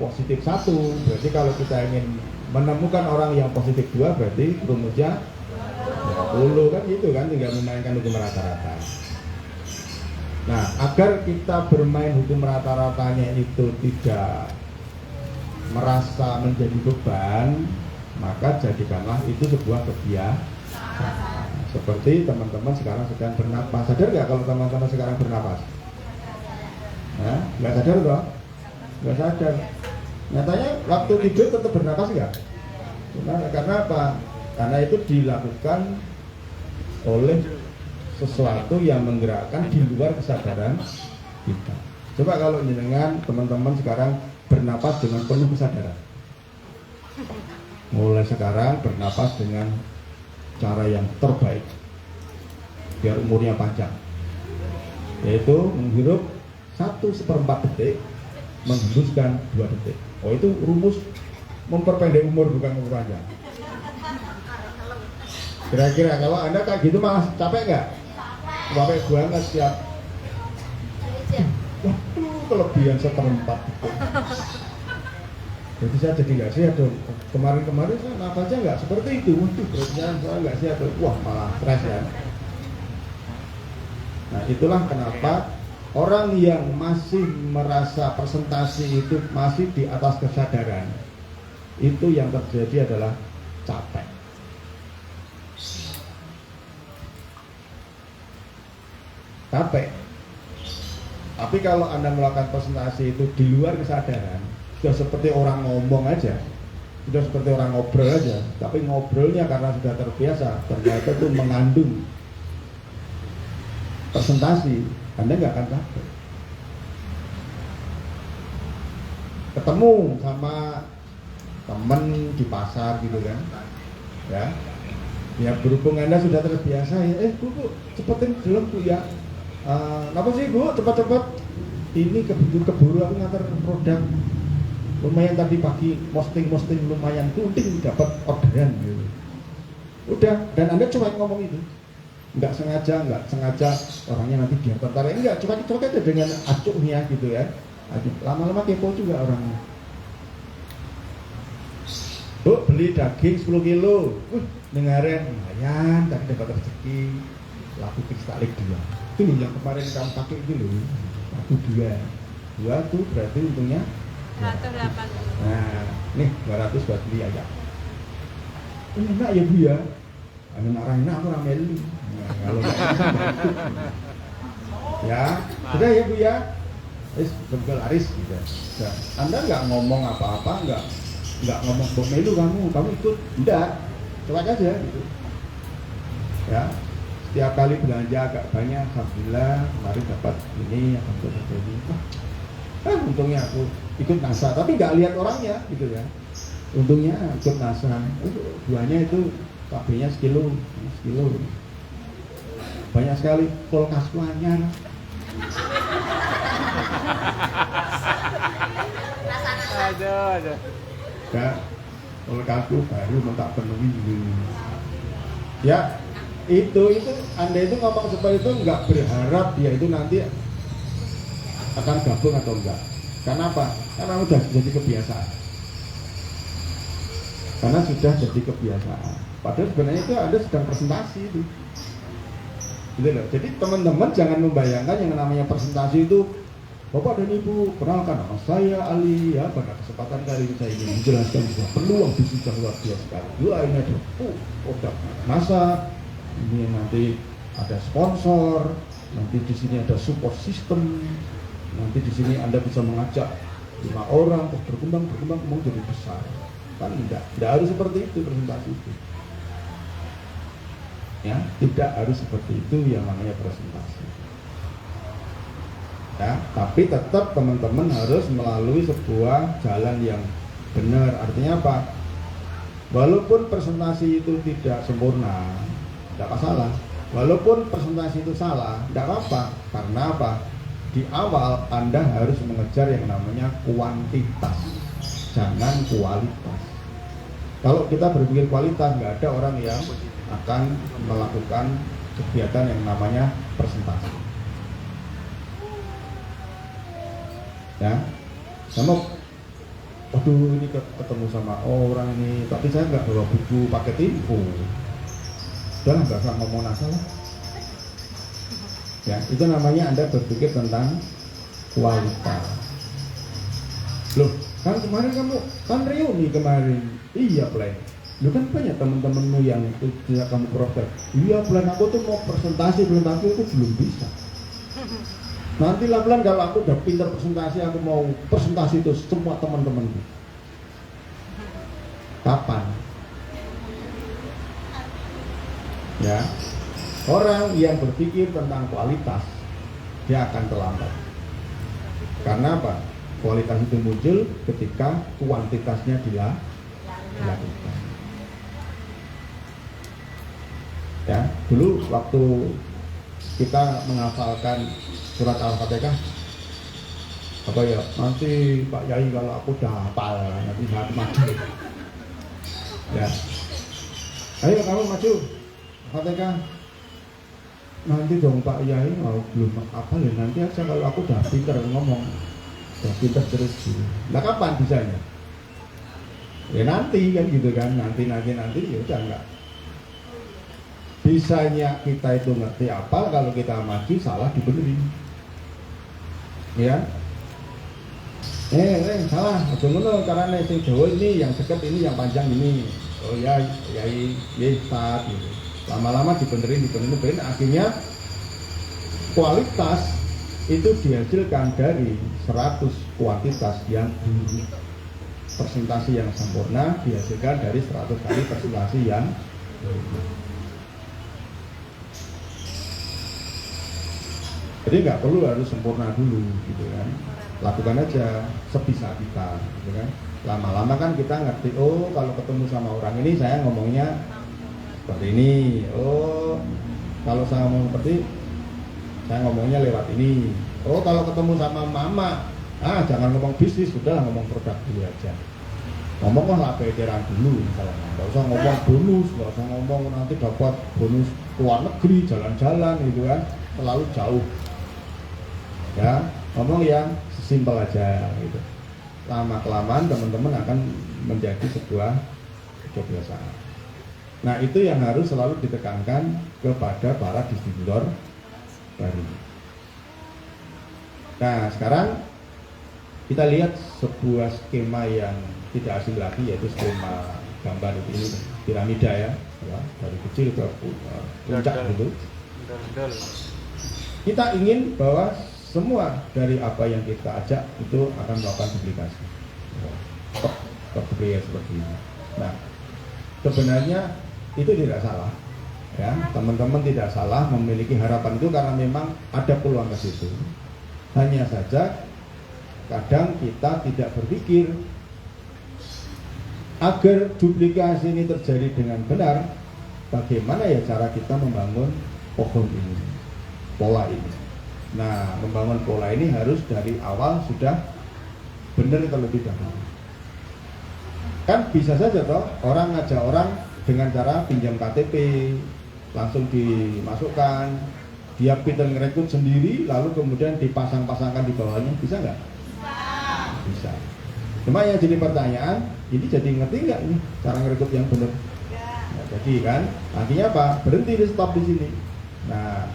positif 1. Berarti kalau kita ingin menemukan orang yang positif 2, berarti rumusnya 20 kan gitu kan, tinggal memainkan hukum rata-rata. Nah, agar kita bermain hukum rata-ratanya itu tidak merasa menjadi beban, maka jadikanlah itu sebuah kebiasaan. Seperti teman-teman sekarang sedang bernapas. Sadar nggak kalau teman-teman sekarang bernapas? Nah, nggak sadar toh? Nggak sadar. Nyatanya waktu tidur tetap bernapas nggak? Karena apa? Karena itu dilakukan oleh sesuatu yang menggerakkan di luar kesadaran kita. Coba kalau dengan teman-teman sekarang bernapas dengan penuh kesadaran. Mulai sekarang bernapas dengan cara yang terbaik biar umurnya panjang, yaitu menghirup 1/4 detik, menghembuskan 2 detik. Oh, itu rumus memperpendek umur, bukan memperpanjang. Kira-kira kalau Anda kayak gitu malah capek nggak? Capek banget siap. Kelebihan 1/4 detik. Jadi saya jadi nggak sehat dong. Kemarin-kemarin saya napasnya nggak seperti itu. Waduh, perutnya saya nggak sehat. Wah, malah stres ya. Nah, itulah kenapa orang yang masih merasa presentasi itu masih di atas kesadaran, itu yang terjadi adalah capek. Capek. Tapi kalau Anda melakukan presentasi itu di luar kesadaran, sudah seperti orang ngomong aja, sudah seperti orang ngobrol aja, tapi ngobrolnya karena sudah terbiasa, ternyata itu mengandung presentasi, Anda nggak akan capek. Ketemu sama temen di pasar gitu kan, ya berhubung Anda sudah terbiasa ya, bu cepetin dulu bu ya, kenapa sih bu cepat-cepat, ini keburu aku ngantar produk. Lumayan tadi pagi posting lumayan kunting dapat orderan gitu. Udah, dan Anda cuma ngomong itu. Nggak sengaja orangnya nanti dia tertarik. Enggak, coba aja dengan acuhnya gitu ya. Lama-lama kepo juga orangnya. Bu, beli daging 10 kilo. Dengarin, lumayan tadi dapat rezeki. Laku kristalik 2. Itu loh yang kemarin kamu pakai itu loh. Laku 2 tuh berarti untungnya 108. Nah, nih 200 buat beli aja. Ini enak ya bu ya. Anu narang enak aku rameli. Nah, kalau nggak enak, ya, sudah ya bu ya. Betul laris gitu. Nah, Anda nggak ngomong apa-apa, nggak ngomong bu melu kamu ikut, enggak, coba aja gitu. Ya, setiap kali belanja agak banyak, alhamdulillah kemarin dapat ini, dapat ini. Untungnya aku ikut NASA, tapi nggak lihat orangnya gitu ya. Untungnya ikut NASA, buahnya itu KB-nya sekilo. Banyak sekali kulkasku anyar. Ada. Ya, kulkasku baru mau tak penuhi dulu. Ya, itu Anda itu ngomong seperti itu nggak berharap dia itu nanti akan gabung atau enggak. Karena apa? Karena sudah jadi kebiasaan. Padahal sebenarnya itu Anda sedang presentasi itu. Gitu loh. Jadi teman-teman jangan membayangkan yang namanya presentasi itu, Bapak dan Ibu, kenalkan nama saya Ali ya. Pada kesempatan kali ini saya ingin menjelaskan sebuah peluang bisnis yang luar biasa sekali. Ini ada produk NASA, ini nanti ada sponsor, nanti di sini ada support system. Nanti di sini Anda bisa mengajak 5 orang terus berkembang mau jadi besar. Kan tidak harus seperti itu presentasi itu. Ya, tidak harus seperti itu yang namanya presentasi. Ya, tapi tetap teman-teman harus melalui sebuah jalan yang benar. Artinya apa? Walaupun presentasi itu tidak sempurna, tidak masalah. Walaupun presentasi itu salah, tidak apa-apa. Karena apa? Di awal Anda harus mengejar yang namanya kuantitas, jangan kualitas. Kalau kita berpikir kualitas, nggak ada orang yang akan melakukan kegiatan yang namanya presentasi. Ya, Aduh ini ketemu sama orang nih, tapi saya nggak bawa buku paket info. Udah nggak usah ngomong asal. Ya, itu namanya Anda berpikir tentang kualitas. Loh, kan kemarin kamu kan reuni kemarin. Iya, Plan. Lu kan banyak teman-temanmu yang tidak kamu protes. Iya, Plan, aku tuh mau presentasi itu belum bisa. Nanti pelan-pelan kalau aku udah pintar presentasi, aku mau presentasi itu semua teman-temanku. Kapan? Ya, orang yang berpikir tentang kualitas dia akan terlambat. Karena apa? Kualitas itu muncul ketika kuantitasnya dilakukan. Ya, dulu waktu kita menghafalkan surat Al-Fatihah, apa ya, nanti Pak Yai kalau aku udah hafal nanti saat maju. Ya, ayo kamu maju Fatihah. Nanti dong Pak Yai, belum hafal ya, nanti aja kalau aku udah pinter ngomong, udah pinter terus gitu. Nah kapan bisanya? Ya nanti kan gitu kan, nanti ya udah enggak. Bisanya kita itu ngerti apa kalau kita maju salah dibenerin. Ya, salah, aja ngono carane sing Jawa ini yang dekat ini yang panjang ini. Oh ya, Yai Ustaz gitu. Lama-lama dibenerin, akhirnya kualitas itu dihasilkan dari 100 kuantitas yang buruk. Presentasi yang sempurna dihasilkan dari 100 kali presentasi yang buruk. Jadi nggak perlu harus sempurna dulu gitu kan, lakukan aja sebisa kita gitu kan. Lama-lama kan kita ngerti, oh kalau ketemu sama orang ini saya ngomongnya seperti ini, oh kalau saya ngomong seperti saya ngomongnya lewat ini, oh kalau ketemu sama mama jangan ngomong bisnis, sudah ngomong produk dulu aja, ngomong lah peran dulu misalnya, nggak usah ngomong bonus, nggak usah ngomong nanti dapat bonus luar negeri jalan-jalan gitu kan, terlalu jauh. Ya, ngomong yang simpel aja gitu. Lama-kelamaan teman-teman akan menjadi sebuah kebiasaan. Nah, itu yang harus selalu ditekankan kepada para distributor baru. Nah, sekarang kita lihat sebuah skema yang tidak asing lagi, yaitu skema gambar ini piramida ya, dari kecil ke puncak gitu. Kita ingin bahwa semua dari apa yang kita ajak itu akan melakukan duplikasi. Duplikasi seperti ini. Nah, sebenarnya itu tidak salah. Ya, teman-teman tidak salah memiliki harapan itu karena memang ada peluang ke situ. Hanya saja kadang kita tidak berpikir agar duplikasi ini terjadi dengan benar. Bagaimana ya cara kita membangun pohon ini, pola ini. Nah, membangun pola ini harus dari awal sudah benar terlebih dahulu. Kan bisa saja toh orang ngajak orang dengan cara pinjam KTP, langsung dimasukkan, dia pintar ngerekrut sendiri, lalu kemudian dipasang-pasangkan di bawahnya, bisa nggak? Bisa. Cuma yang jadi pertanyaan, ini jadi ngerti nggak ini cara ngerekrut yang benar? Nah, jadi kan, akhirnya apa? Berhenti di stop di sini. Nah,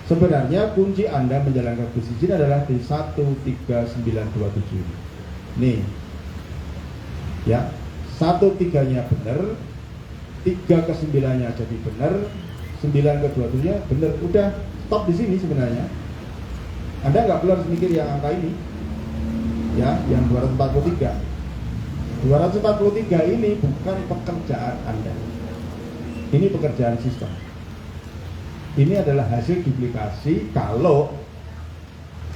sebenarnya kunci Anda menjalankan bisnis ini adalah di 13927 ini. Nih, ya, 1-3-nya benar, 3 ke 9-nya jadi benar, 9 ke 27-nya benar. Udah stop di sini sebenarnya. Anda nggak perlu harus mikir yang angka ini, ya, yang 243. 243 ini bukan pekerjaan Anda. Ini pekerjaan sistem. Ini adalah hasil duplikasi kalau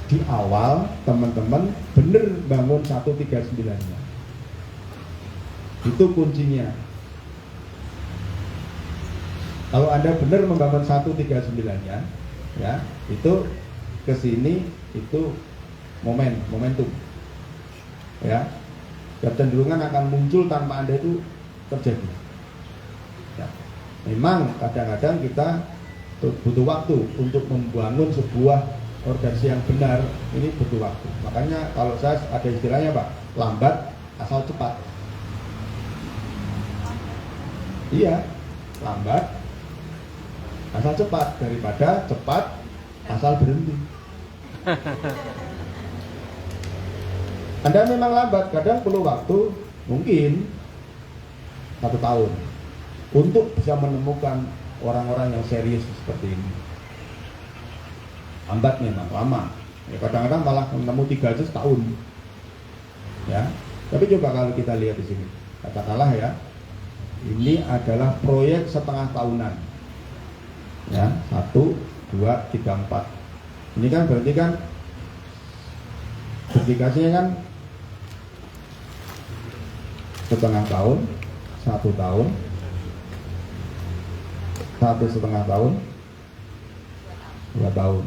di awal teman-teman benar bangun 139-nya. Itu kuncinya. Kalau Anda benar membangun 139-nya, ya, itu kesini itu momentum. Ya. Kecenderungan akan muncul tanpa Anda itu terjadi. Ya. Memang kadang-kadang kita butuh waktu untuk membangun sebuah organisasi yang benar, ini butuh waktu. Makanya kalau saya ada istilahnya Pak, lambat asal cepat. Iya, lambat asal cepat daripada cepat asal berhenti. Anda memang lambat, kadang perlu waktu mungkin 1 tahun untuk bisa menemukan orang-orang yang serius seperti ini. Lambat memang, lama. Ya, kadang-kadang malah menemu 3 aja setahun. Ya, tapi coba kalau kita lihat di sini, katakanlah ya, ini adalah proyek setengah tahunan. Ya, 1, 2, 3, 4. Ini kan berarti kan dedikasinya kan setengah tahun, 1 tahun, 1,5 tahun, 2 tahun,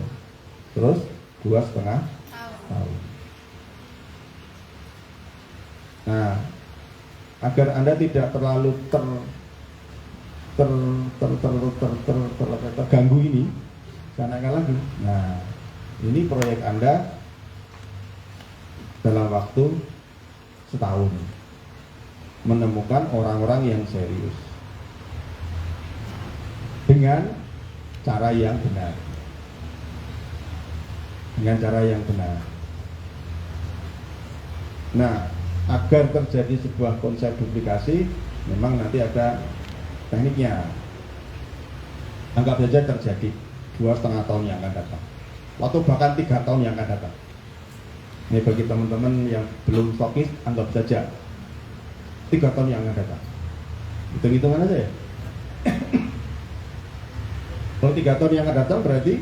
terus 2,5 tahun. Nah, agar Anda tidak terlalu terganggu ini, saya naikkan lagi. Nah, ini proyek Anda dalam waktu setahun menemukan orang-orang yang serius dengan cara yang benar. Dengan cara yang benar. Nah, agar terjadi sebuah konsep duplikasi, memang nanti ada tekniknya. Anggap saja terjadi 2,5 tahun yang akan datang, atau bahkan 3 tahun yang akan datang. Ini bagi teman-teman yang belum stokis, anggap saja 3 tahun yang akan datang. Hitung-hitungan aja ya. Kalau 3 tahun yang akan datang berarti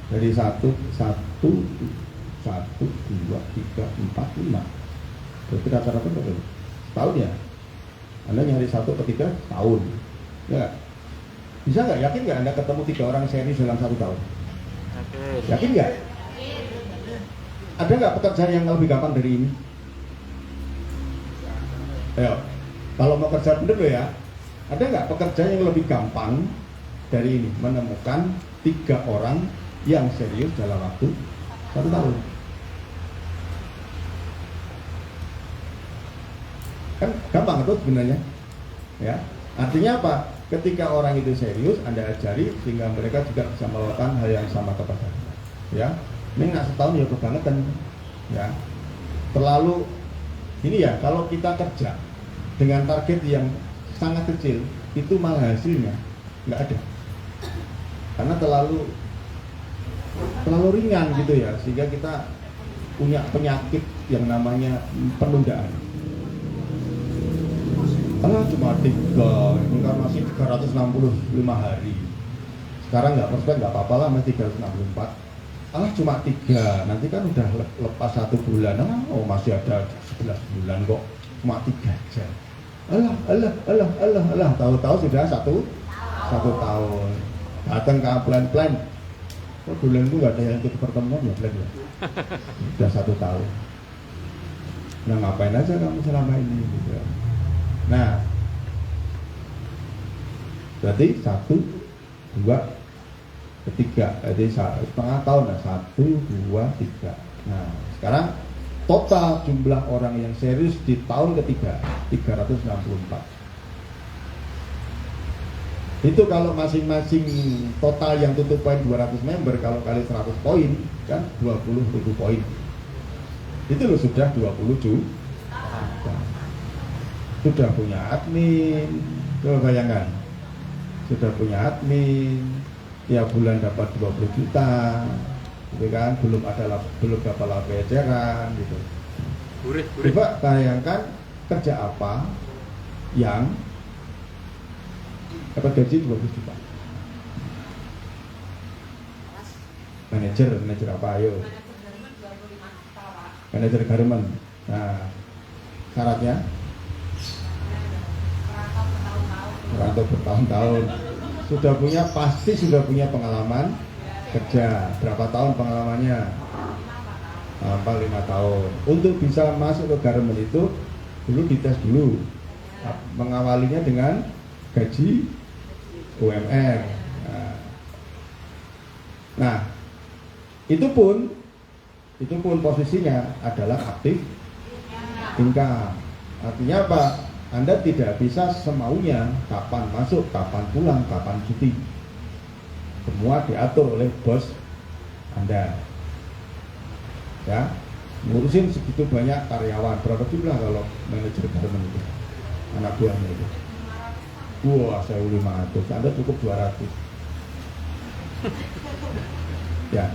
dari 1, 2, 3, 4, 5. Berarti rata-rata berapa? Setahun ya? Anda nyari 1 ke 3 tahun. Ya, bisa nggak? Yakin nggak Anda ketemu 3 orang serius dalam 1 tahun? Yakin nggak? Ada nggak pekerjaan yang lebih gampang dari ini? Ayo, kalau mau kerja bener loh ya, ada nggak pekerjaan yang lebih gampang dari ini? Menemukan 3 orang yang serius dalam waktu 1 tahun. Kan gampang itu sebenarnya, ya. Artinya apa? Ketika orang itu serius, Anda ajari sehingga mereka juga bisa melakukan hal yang sama kepada Anda. Ya, ini nggak setahun ya kebangetan, ya. Terlalu ini ya, kalau kita kerja dengan target yang sangat kecil, itu malah hasilnya nggak ada, karena terlalu ringan gitu ya, sehingga kita punya penyakit yang namanya penundaan. Cuma 3, ini kan masih 365 hari. Sekarang nggak prospek, nggak apa-apa lah, masih 364. Cuma 3, nanti kan udah lepas 1 bulan. Masih ada 11 bulan kok, cuma 3 aja. Tahu-tahu sudah 1 tahun. Datang ke plan. Bulan itu nggak ada yang ikut pertemuan ya, plan ya. Sudah 1 tahun. Nah, ngapain aja kamu selama ini gitu. Nah, berarti 1, 2, 3, jadi 1,5 tahun. Nah, 1, 2, 3. Nah, sekarang total jumlah orang yang serius di tahun ketiga 364. Itu kalau masing-masing total yang tutup poin 200 member, kalau kali 100 poin kan 20.000 poin. Itu loh sudah 20 juta. Sudah punya admin, coba bayangkan, sudah punya admin, tiap bulan dapat 20 juta, gitu kan, belum dapat laba eceran, gitu. Coba bayangkan kerja apa yang dapat gaji 20 juta. Manajer apa ayo? Manajer garment. Nah, syaratnya merantau bertahun-tahun, pasti sudah punya pengalaman kerja. Berapa tahun pengalamannya? 5 tahun. Untuk bisa masuk ke garment itu dulu dites dulu, mengawalinya dengan gaji UMR. Nah, itu pun posisinya adalah aktif income. Artinya apa? Anda tidak bisa semaunya kapan masuk, kapan pulang, kapan cuti. Semua diatur oleh bos Anda. Ya, ngurusin segitu banyak karyawan. Berapa jumlah kalau manajer garment itu? Anak buahnya itu. Wah, saya 500. Anda cukup 200. Ya.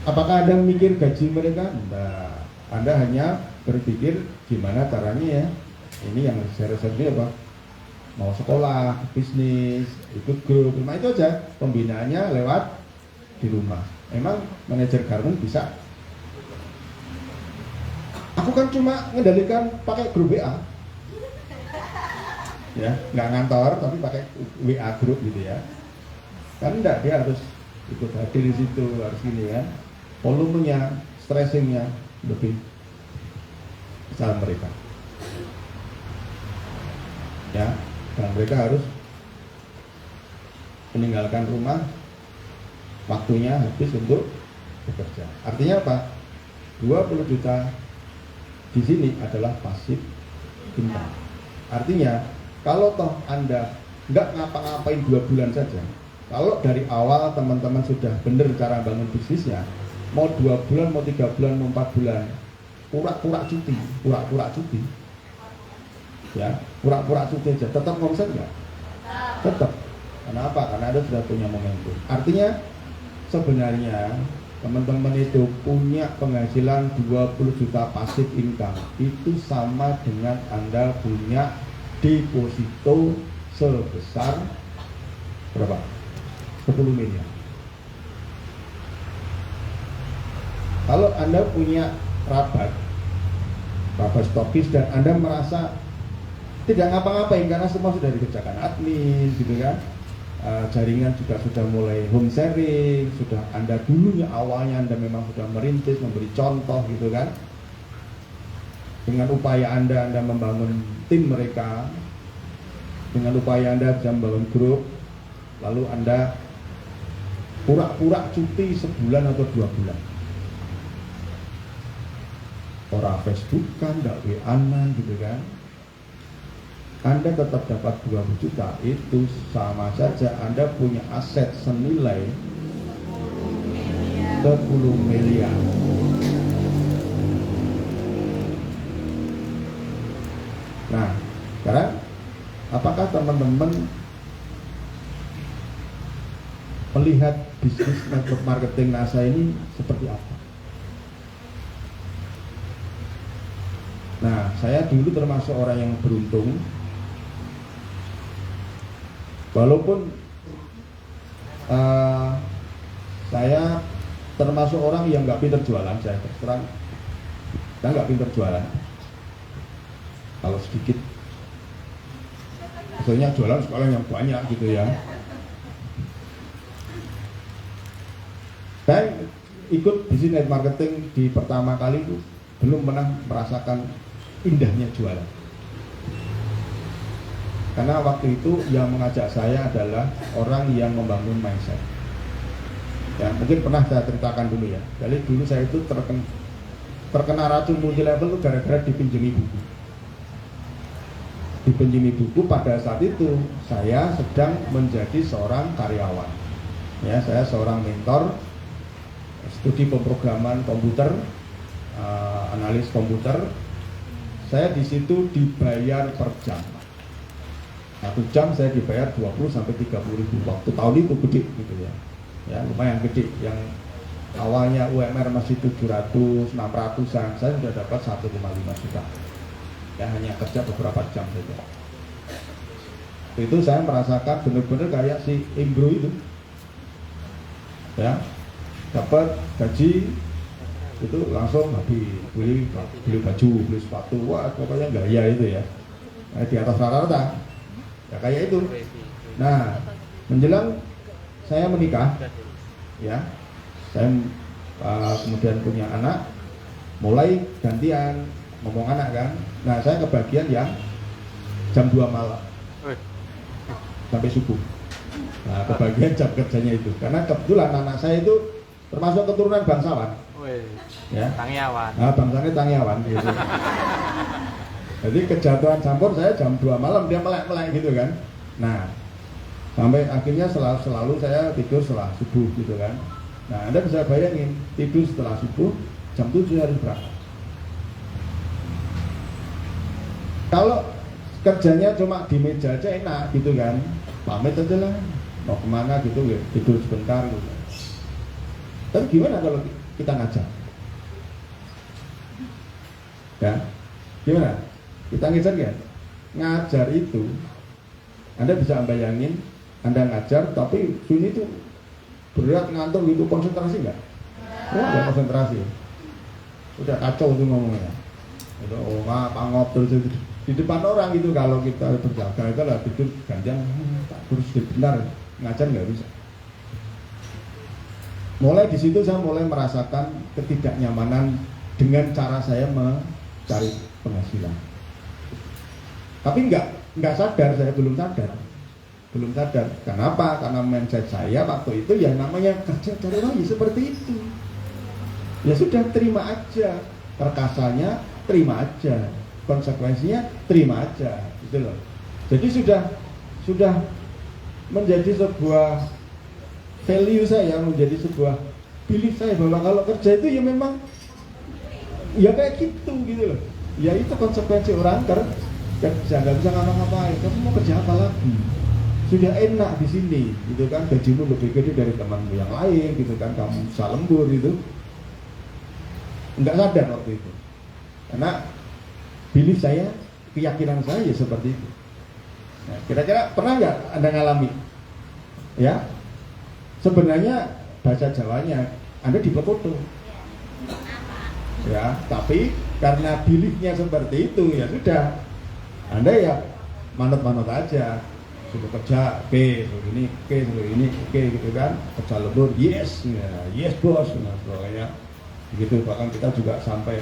Apakah Anda mikir gaji mereka? Nah, Anda hanya berpikir gimana caranya ya. Ini yang saya rasa ini apa? Mau sekolah, bisnis, ikut grup, rumah itu aja. Pembinaannya lewat di rumah. Emang manajer garment bisa? Aku kan cuma mengendalikan pakai grup WA. Ya, nggak ngantor tapi pakai WA grup gitu ya. Kan enggak, dia harus ikut hadir di situ, harus gini ya. Volumenya, stressingnya lebih besar mereka. Ya, dan mereka harus meninggalkan rumah, waktunya habis untuk bekerja. Artinya apa? 20 juta di sini adalah pasif income. Artinya kalau toh Anda nggak ngapa-ngapain 2 bulan saja, kalau dari awal teman-teman sudah benar cara bangun bisnisnya, mau 2 bulan, mau 3 bulan, mau 4 bulan, pura-pura cuti, ya, pura-pura cuti aja, tetap omset nggak? Tetap. Kenapa? Karena Anda sudah punya momentum. Artinya sebenarnya teman-teman itu punya penghasilan 20 juta pasif income, itu sama dengan Anda punya deposito sebesar berapa? 10 miliar. Kalau Anda punya rabat stokis dan Anda merasa tidak ngapa-ngapain karena semua sudah dikerjakan admin gitu kan, jaringan juga sudah mulai home sharing, sudah Anda dulunya awalnya Anda memang sudah merintis, memberi contoh gitu kan, dengan upaya Anda membangun tim mereka, dengan upaya Anda bisa membangun grup, lalu Anda pura-pura cuti sebulan atau 2 bulan, ora Facebookan, nggak WA-an gitu kan, Anda tetap dapat 20 juta, itu sama saja Anda punya aset senilai 10 miliar. Nah, sekarang apakah teman-teman melihat bisnis network marketing NASA ini seperti apa? Nah, saya dulu termasuk orang yang beruntung. Walaupun saya termasuk orang yang nggak pinter jualan, saya terus terang, saya nggak pinter jualan. Kalau sedikit, maksudnya jualan sekolah yang banyak gitu ya. Saya ikut bisnis marketing di pertama kali itu belum pernah merasakan indahnya jualan. Karena waktu itu yang mengajak saya adalah orang yang membangun mindset. Ya, mungkin pernah saya ceritakan dulu ya. Jadi dulu saya itu terkena racun multi level itu gara-gara dipinjemi buku. Dipinjemi buku pada saat itu saya sedang menjadi seorang karyawan. Ya, saya seorang mentor studi pemrograman komputer, analis komputer. Saya di situ dibayar per jam. 1 jam saya dibayar 20 sampai 30 ribu. Waktu tahun itu gede gitu ya. Ya, lumayan gede. Yang awalnya UMR masih 700, 600-an, saya sudah dapat 1,5 juta. Ya, hanya kerja beberapa jam saja. Itu saya merasakan benar-benar kayak si Imbro itu. Ya, dapat gaji itu langsung habis beli baju, beli sepatu, wah pokoknya gaya itu ya. Di atas rata-rata. Ya kayak itu. Nah, menjelang saya menikah, ya, saya kemudian punya anak, mulai gantian ngomong anak kan. Nah, saya kebagian yang jam 2 malam sampai subuh. Nah, kebagian jam kerjanya itu. Karena kebetulan anak saya itu termasuk keturunan bangsawan. Wih, ya, Tangyawan. nah, bangsanya Tangyawan gitu. Jadi kejatuhan campur saya jam 2 malam, dia melek-melek gitu kan. Nah, sampai akhirnya selalu saya tidur setelah subuh gitu kan. Nah, Anda bisa bayangin, tidur setelah subuh, jam 7 harus berangkat. Kalau kerjanya cuma di meja aja enak gitu kan, pamit aja lah, mau kemana gitu ya, tidur sebentar gitu. Tapi gimana kalau kita ngajar? Ya, gimana? Kita ngajar ya? Ngajar itu, Anda bisa bayangin, Anda ngajar, tapi sunyi itu berat, ngantuk gitu, konsentrasi nggak? Nggak konsentrasi. Udah kacau tuh ngomongnya. Udah pangop terus di depan orang gitu. Kalau kita berjaga itu lah tidur ganjang, tak terus benar ngajar nggak bisa. Mulai di situ saya mulai merasakan ketidaknyamanan dengan cara saya mencari penghasilan. Tapi nggak sadar, saya belum sadar. Kenapa? Karena mindset saya waktu itu ya namanya kerja cari uang ya seperti itu. Ya sudah, terima aja. Perkasanya terima aja. Konsekuensinya terima aja. Gitu loh. Jadi sudah menjadi sebuah value saya, menjadi sebuah belief saya bahwa kalau kerja itu ya memang ya kayak gitu loh. Ya itu konsekuensi orang kerja, nggak bisa ngapa-ngapain. Kamu mau kerja apa lagi? Sudah enak di sini, gitu kan? Gajimu lebih gede dari temanmu yang lain, gitu kan? Kamu bisa lembur gitu. Nggak sadar waktu itu, karena belief saya, keyakinan saya ya seperti itu. Nah, kira-kira pernah nggak Anda ngalami? Ya, sebenarnya bahasa Jawanya Anda diperkodo. Ya, tapi karena beliefnya seperti itu ya sudah, Anda ya manut-manut aja. Suruh kerja, oke, suruh ini, oke, suruh ini, oke, gitu kan. Kerja lembur, yes, ya, yes bos, nah sebagainya. Begitu, bahkan kita juga sampai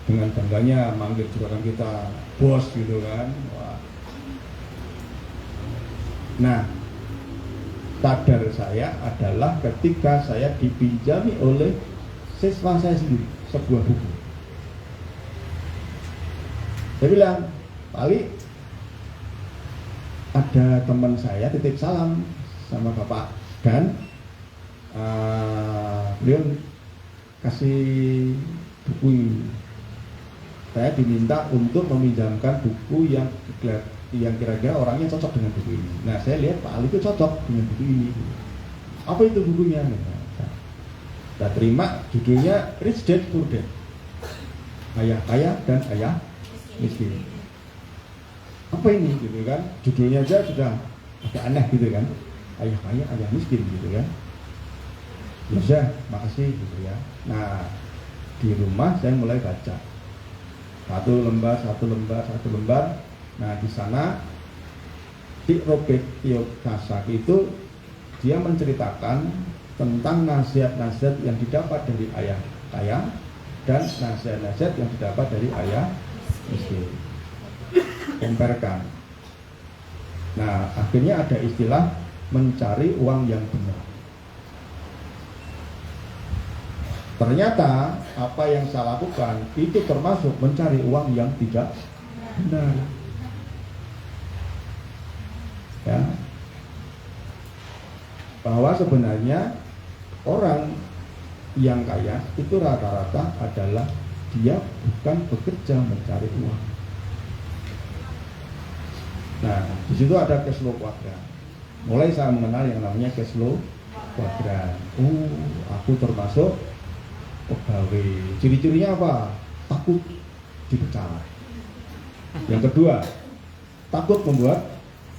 dengan bangganya manggil juragan kita bos gitu kan. Wah. Nah, sadar saya adalah ketika saya dipinjami oleh siswa saya sendiri sebuah buku. Saya bilang, Pak Ali, ada teman saya titip salam sama Bapak dan beliau kasih buku ini. Saya diminta untuk meminjamkan buku yang kira-kira orangnya cocok dengan buku ini. Nah, saya lihat Pak Ali itu cocok dengan buku ini. Apa itu bukunya? Saya terima, judulnya Rich Dad Poor Dad, ayah kaya dan ayah miskin. Apa ini gitu kan? Judulnya aja sudah agak aneh gitu kan. Ayah kaya, ayah miskin gitu kan. Ya, makasih gitu ya. Nah, di rumah saya mulai baca. Satu lembar. Nah, di sana di Robert Kiyosaki itu dia menceritakan tentang nasihat-nasihat yang didapat dari ayah kaya dan nasihat-nasihat yang didapat dari ayah miskin. Komparkan. Nah, akhirnya ada istilah mencari uang yang benar. Ternyata apa yang saya lakukan itu termasuk mencari uang yang tidak benar. Ya. Bahwa sebenarnya orang yang kaya itu rata-rata adalah dia bukan bekerja mencari uang. Nah, di situ ada cash flow kuadran. Mulai saya mengenal yang namanya cash flow kuadran. Aku termasuk pegawai. Ciri-cirinya apa? Takut dipecat. Yang kedua, takut membuat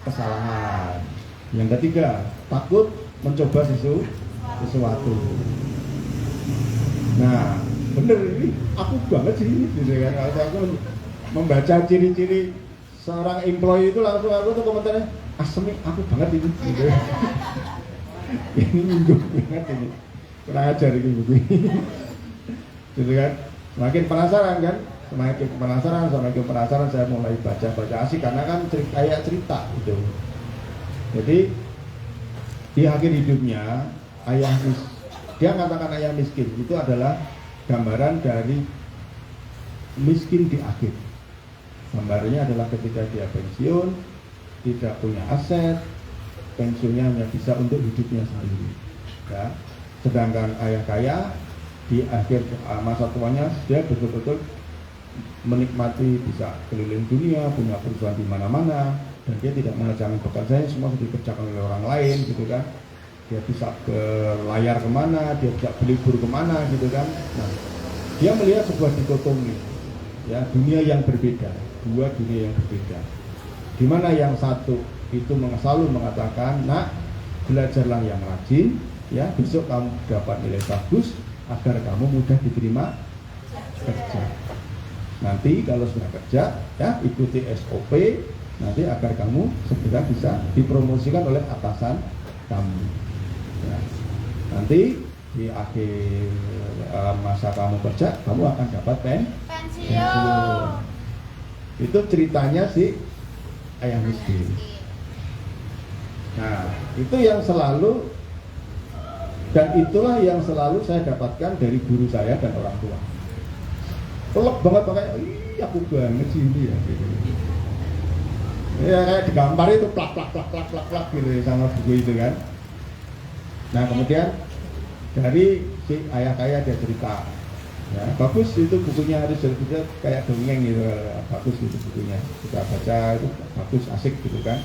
kesalahan. Yang ketiga, takut mencoba sesuatu. Nah, bener ini aku banget sih ini, gitu kan. Kalau aku membaca ciri-ciri seorang employee itu langsung aku tuh komentarnya, asemi aku banget ini, gitu. Ini minggu banget ini, kurang ajar ini buku ini, gitu kan. Semakin penasaran saya mulai baca asik karena kan kayak cerita gitu. Jadi di akhir hidupnya dia katakan ayah miskin itu adalah gambaran dari miskin di akhir. Gambarnya adalah ketika dia pensiun, tidak punya aset, pensiunnya hanya bisa untuk hidupnya sendiri. Ya. Sedangkan ayah kaya di akhir masa tuanya dia betul-betul menikmati, bisa keliling dunia, punya perusahaan di mana-mana, dan dia tidak mengejarkan pekerjaan, semua sudah dikerjakan oleh orang lain, gitu kan. Dia bisa ke layar kemana, dia bisa berlibur kemana, gitu kan. Nah, dia melihat sebuah dikotomi, ya, dunia yang berbeda, dua dunia yang berbeda. Di mana yang satu itu selalu mengatakan, nak, belajarlah yang rajin, ya, besok kamu dapat nilai bagus agar kamu mudah diterima kerja. Nanti kalau sudah kerja, ya, ikuti SOP, nanti agar kamu segera bisa dipromosikan oleh atasan kamu. Ya. Nanti di akhir masa kamu kerja, kamu akan dapat pensiun. Itu ceritanya si ayah miskin. Nah, itu yang selalu, dan itulah yang selalu saya dapatkan dari guru saya dan orang tua. Pelek banget pakai, aku banget sih ini ya. Gitu. Ya kayak digambar itu plak gitu ya, sama buku itu kan. Nah kemudian dari si ayah kaya dia cerita, ya, bagus itu bukunya, harus jadi kayak dongeng gitu, bagus itu bukunya, kita baca itu bagus, asik gitu kan.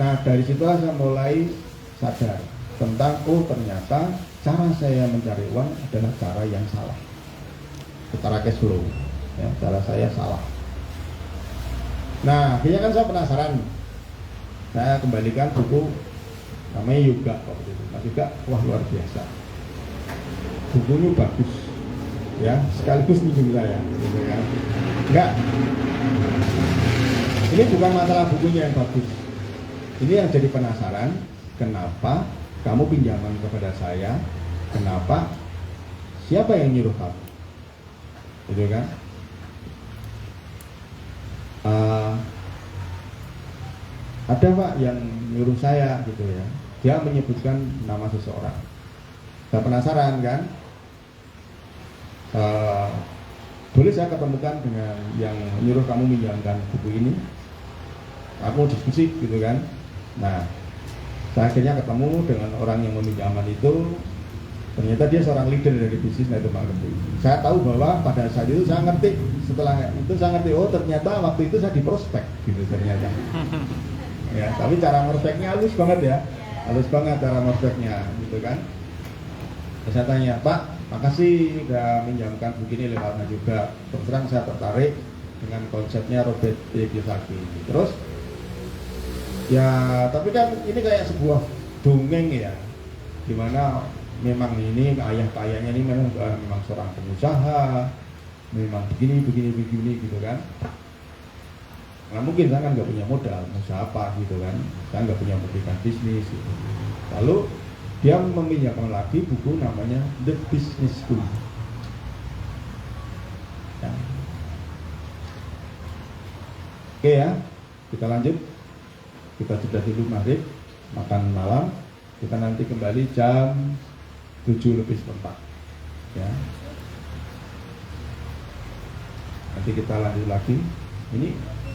Nah dari situlah saya mulai sadar tentang, oh ternyata cara saya mencari uang adalah cara yang salah, cara cash flow, ya, cara saya salah. Nah akhirnya kan saya penasaran, saya kembalikan buku namanya Yoga waktu itu. Mas Yoga, wah luar biasa, bukunya bagus, ya, sekaligus minjem saya, gitu kan. Enggak, ini bukan masalah bukunya yang bagus, ini yang jadi penasaran, kenapa kamu pinjaman kepada saya, kenapa, siapa yang nyuruh kamu, gitu kan. Ada Pak yang nyuruh saya, gitu ya, dia menyebutkan nama seseorang. Saya penasaran kan, boleh saya ketemukan dengan yang nyuruh kamu minjamkan buku ini, aku diskusi gitu kan. Nah saya akhirnya ketemu dengan orang yang meminjaman itu, ternyata dia seorang leader dari bisnis network marketing. Saya tahu bahwa pada saat itu saya ngerti, setelah itu saya ngerti, oh ternyata waktu itu saya diprospek gitu ternyata. Ya, tapi cara merspeknya halus banget ya, halus banget cara merspeknya gitu kan. Terus saya tanya, Pak, makasih udah minjamkan begini lewatnya juga. Terus terang saya tertarik dengan konsepnya Robert T. Kiyosaki. Terus ya, tapi kan ini kayak sebuah dongeng ya, dimana memang ini ayah kayanya ini memang seorang pengusaha, memang begini gitu kan. Nah mungkin saya kan nggak punya modal, usaha apa gitu kan, saya nggak punya modal bisnis gitu. Lalu dia meminjamkan lagi buku namanya The Business School. Ya. Oke ya, kita lanjut. Kita sudah dulu maghrib, makan malam. Kita nanti kembali jam 7:04 ya. Nanti kita lanjut lagi. Ini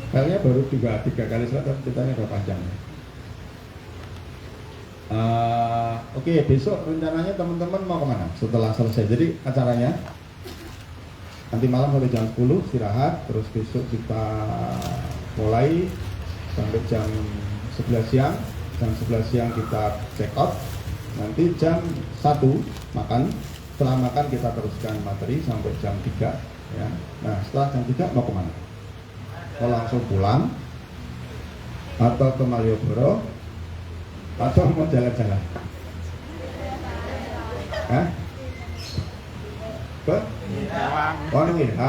filenya baru juga 3 kali selesai, tapi ceritanya agak panjang ya. Oke, besok rencananya teman-teman mau kemana setelah selesai? Jadi acaranya nanti malam sampai jam 10 istirahat, terus besok kita mulai sampai jam 11 siang. Jam 11 siang kita check out, nanti jam 1 makan, setelah makan kita teruskan materi sampai jam 3 ya. Nah setelah jam 3 mau kemana? Mau langsung pulang atau ke Malioboro atau mau jalan-jalan? Hah? Ke? WH.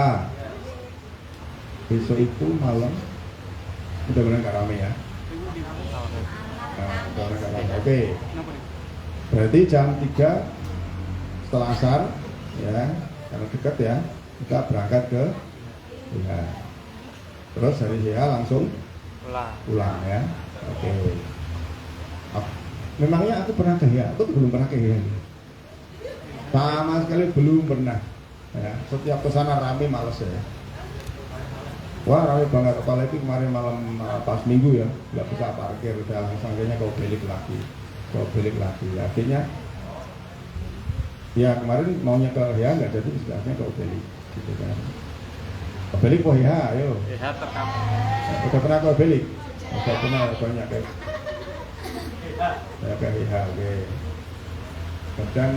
Besok itu malam mudah-mudahan gak rame ya. Nah, oke. Berarti jam 3 setelah asar ya, karena dekat ya, kita berangkat ke WH. Terus dari WH langsung pulang ya. Oke. Memangnya aku pernah ke WH? Aku belum pernah ke WH. Sama sekali belum pernah. Ya, setiap kesana rame males ya. Wah ramai banget, apalagi kemarin malam pas minggu ya, nggak bisa parkir, udah sangkanya kau balik lagi. Akhirnya ya kemarin maunya ke ya nggak jadi, istilahnya kau balik gitu kan. Kau balik kok ya, ayo. Lihat rekam. Udah pernah kau balik? Udah pernah banyak kayak HH, oke. Kemudian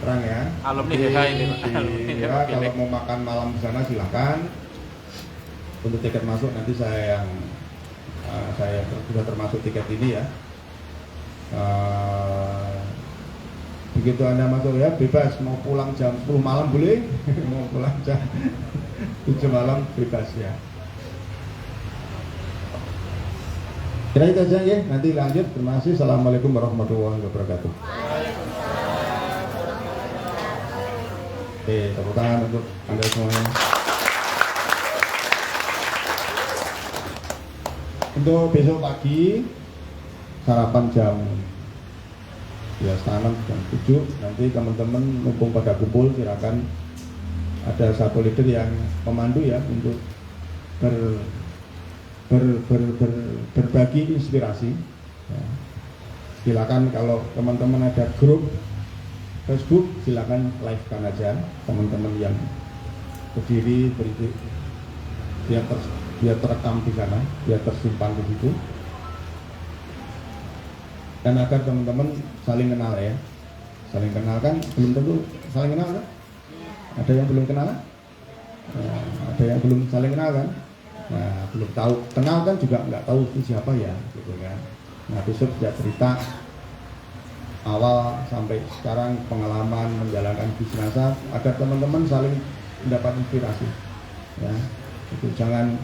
terang ya. Alumni HH ini, Pak. Ya, kalau mau makan malam di sana silakan. Untuk tiket masuk nanti saya sudah termasuk tiket ini ya. Begitu Anda masuk ya bebas, mau pulang jam 10 malam boleh, mau pulang jam 7 malam bebas ya. Kira itu aja ya, nanti lanjut. Terima kasih. Assalamualaikum warahmatullahi wabarakatuh. Oke, tepuk tangan untuk Anda semuanya. Untuk besok pagi sarapan jam ya setengah 6 jam 7, nanti teman-teman mumpung pada kumpul silakan ada satu leader yang pemandu ya untuk berbagi inspirasi ya. Silakan kalau teman-teman ada grup Facebook silakan live kan aja teman-teman yang berdiri biar terekam di sana, biar tersimpan di situ. Dan agar teman-teman saling kenal ya. Saling kenal kan belum tentu saling kenal kan? Ada yang belum kenal? Nah, ada yang belum saling kenal kan? Nah, belum tahu kenal kan juga nggak tahu itu siapa ya, gitu kan. Nah, besok sudah cerita awal sampai sekarang pengalaman menjalankan bisnis agar teman-teman saling mendapat inspirasi. Ya, itu jangan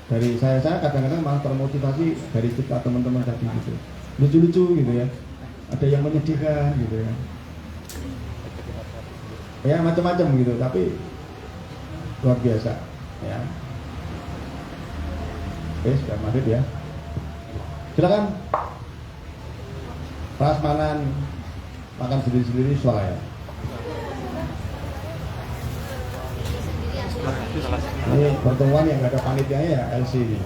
dari saya kadang-kadang malah termotivasi dari cerita teman-teman tadi gitu, lucu-lucu gitu ya, ada yang menyedihkan gitu ya macam-macam gitu, tapi luar biasa ya. Oke, sudah maghrib ya, silakan prasmanan makan sendiri-sendiri swalaya. Ini pertemuan yang gak ada panitianya ya LC ini.